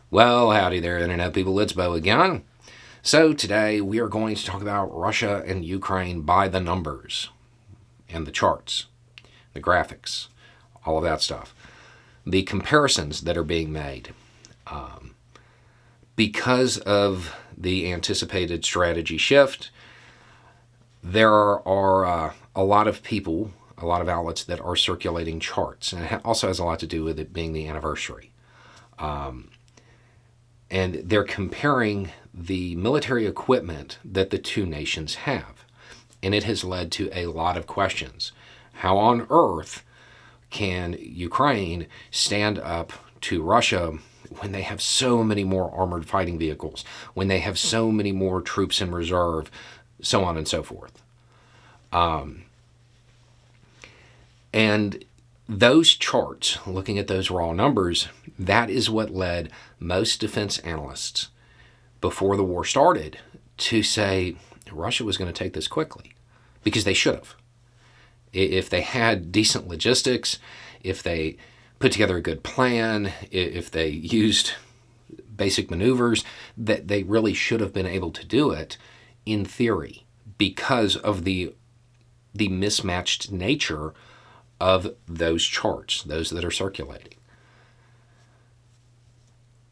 Well, howdy there, Internet people. It's Bo again. So, today we are going to talk about Russia and Ukraine by the numbers and the charts, the graphics, all of that stuff. The comparisons that are being made. Because of the anticipated strategy shift, there are a lot of people, a lot of outlets that are circulating charts. And it also has a lot to do with it being the anniversary. And they're comparing the military equipment that the two nations have. And it has led to a lot of questions. How on earth can Ukraine stand up to Russia when they have so many more armored fighting vehicles, when they have so many more troops in reserve, so on and so forth? And those charts, looking at those raw numbers, that is what led most defense analysts before the war started to say Russia was going to take this quickly, because they should have. If they had decent logistics, if they put together a good plan, if they used basic maneuvers, that they really should have been able to do it in theory, because of the mismatched nature of those charts, those that are circulating.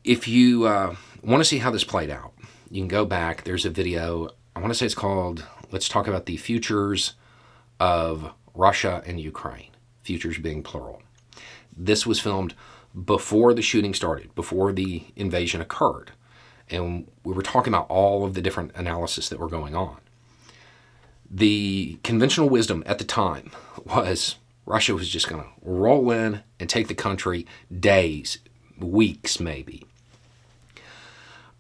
If you want to see how this played out, you can go back. There's a video, I want to say it's called, let's talk about the futures of Russia and Ukraine, futures being plural. This was filmed before the shooting started, before the invasion occurred. And we were talking about all of the different analysis that were going on. The conventional wisdom at the time was Russia was just going to roll in and take the country days, weeks maybe.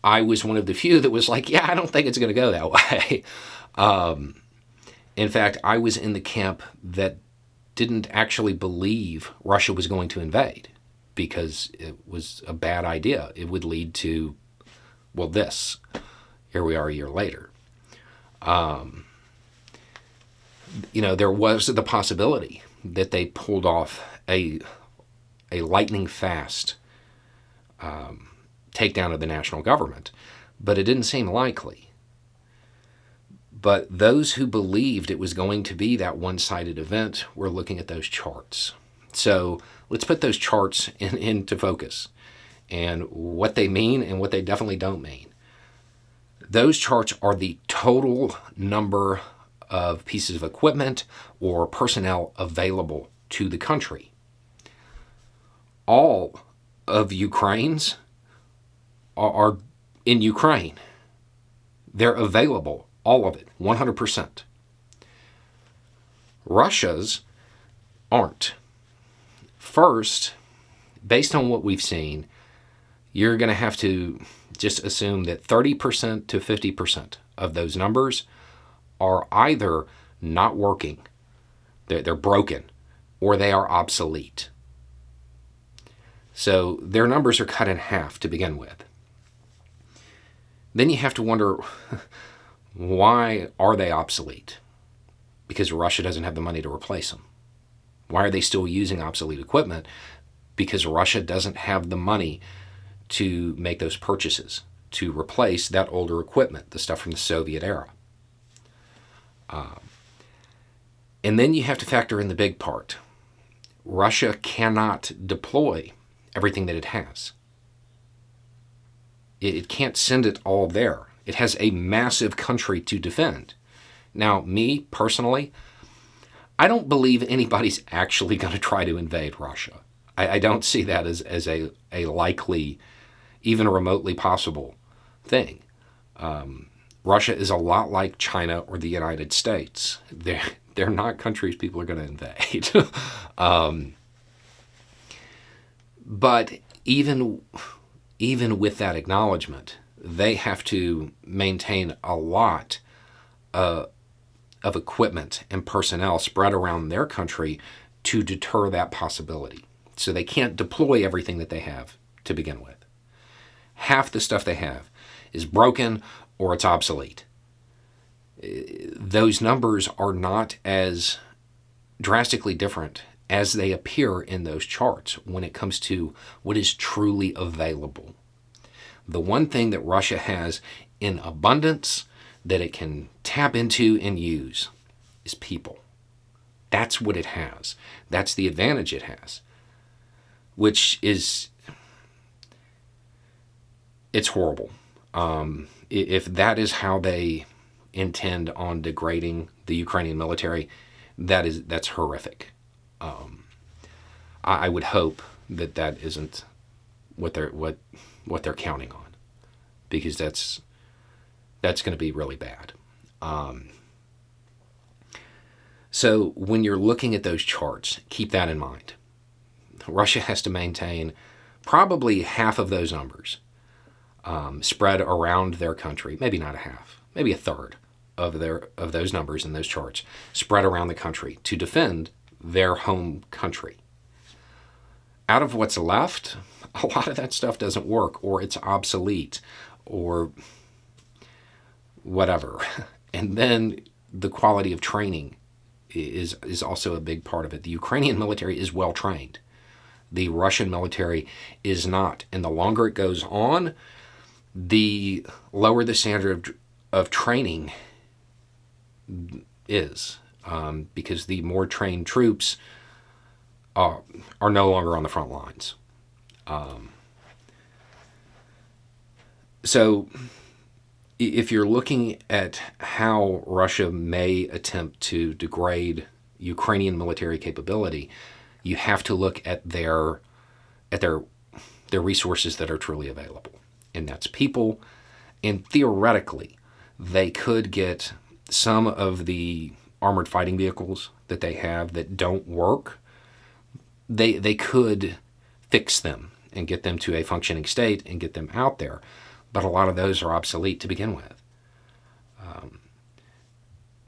I was one of the few that was like, yeah, I don't think it's going to go that way. In fact, I was in the camp that didn't actually believe Russia was going to invade, because it was a bad idea. It would lead to, well, this. Here we are a year later. There was the possibility that they pulled off a lightning fast takedown of the national government, but it didn't seem likely. But those who believed it was going to be that one-sided event were looking at those charts. So let's put those charts into focus and what they mean and what they definitely don't mean. Those charts are the total number of pieces of equipment or personnel available to the country. All of Ukraine's are in Ukraine. They're available, all of it, 100%. Russia's aren't. First, based on what we've seen, you're going to have to just assume that 30% to 50% of those numbers are either not working, they're broken, or they are obsolete. So their numbers are cut in half to begin with. Then you have to wonder, why are they obsolete? Because Russia doesn't have the money to replace them. Why are they still using obsolete equipment? Because Russia doesn't have the money to make those purchases, to replace that older equipment, the stuff from the Soviet era. And then you have to factor in the big part. Russia cannot deploy everything that it has. It can't send it all there. It has a massive country to defend. Now, me, personally, I don't believe anybody's actually going to try to invade Russia. I don't see that as a likely, even remotely possible thing. Russia is a lot like China or the United States. They're not countries people are going to invade. But even with that acknowledgement, they have to maintain a lot of equipment and personnel spread around their country to deter that possibility. So they can't deploy everything that they have to begin with. Half the stuff they have is broken or it's obsolete. Those numbers are not as drastically different as they appear in those charts when it comes to what is truly available. The one thing that Russia has in abundance that it can tap into and use is people. That's what it has. That's the advantage it has, which is, it's horrible. If that is how they intend on degrading the Ukrainian military, that's horrific. I would hope that isn't what they're counting on, because that's going to be really bad. So when you're looking at those charts, keep that in mind. Russia has to maintain probably half of those numbers spread around their country. Maybe not a half, maybe a third of those numbers in those charts spread around the country to defend their home country. Out of what's left, a lot of that stuff doesn't work, or it's obsolete, or whatever. And then the quality of training is also a big part of it. The Ukrainian military is well trained. The Russian military is not. And the longer it goes on, the lower the standard of training is, because the more trained troops are no longer on the front lines. So if you're looking at how Russia may attempt to degrade Ukrainian military capability, you have to look at their resources that are truly available, and that's people. And theoretically, they could get some of the armored fighting vehicles that they have that don't work. They could fix them and get them to a functioning state and get them out there. But a lot of those are obsolete to begin with.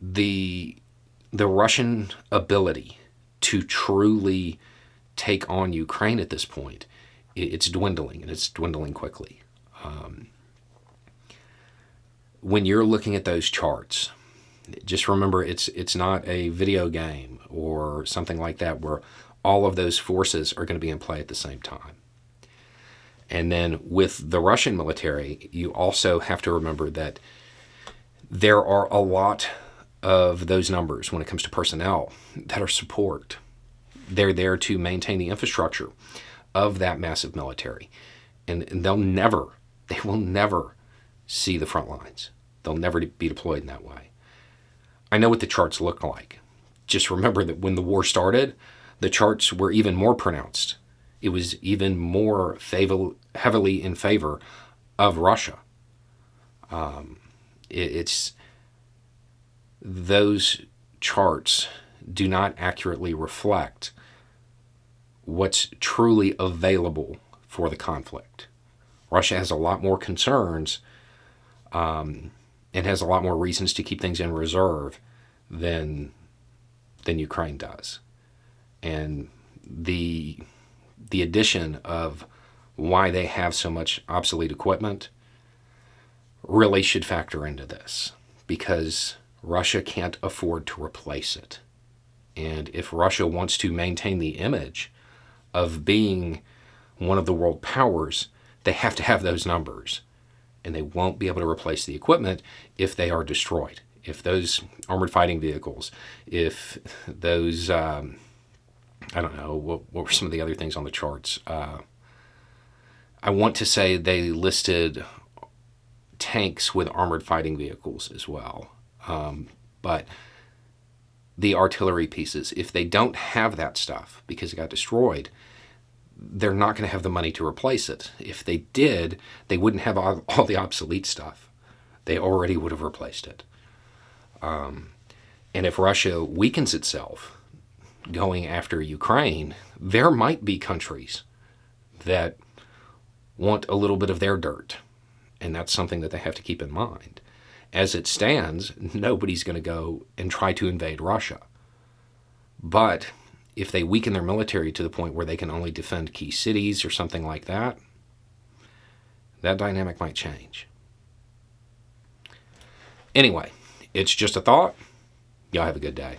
The Russian ability to truly take on Ukraine at this point, it's dwindling, and it's dwindling quickly. When you're looking at those charts, just remember it's not a video game or something like that where all of those forces are going to be in play at the same time. And then with the Russian military, you also have to remember that there are a lot of those numbers when it comes to personnel that are support. They're there to maintain the infrastructure of that massive military. And they will never see the front lines. They'll never be deployed in that way. I know what the charts look like. Just remember that when the war started, the charts were even more pronounced. It was even more heavily in favor of Russia. It's those charts do not accurately reflect what's truly available for the conflict. Russia has a lot more concerns and has a lot more reasons to keep things in reserve than Ukraine does. And the addition of why they have so much obsolete equipment really should factor into this, because Russia can't afford to replace it. And if Russia wants to maintain the image of being one of the world powers, they have to have those numbers. And they won't be able to replace the equipment if they are destroyed. If those armored fighting vehicles, if those, I don't know, what were some of the other things on the charts? I want to say they listed tanks with armored fighting vehicles as well. But the artillery pieces, if they don't have that stuff because it got destroyed, they're not going to have the money to replace it. If they did, they wouldn't have all the obsolete stuff. They already would have replaced it. And if Russia weakens itself going after Ukraine, there might be countries that want a little bit of their dirt. And that's something that they have to keep in mind. As it stands, nobody's going to go and try to invade Russia. But if they weaken their military to the point where they can only defend key cities or something like that, that dynamic might change. Anyway, it's just a thought. Y'all have a good day.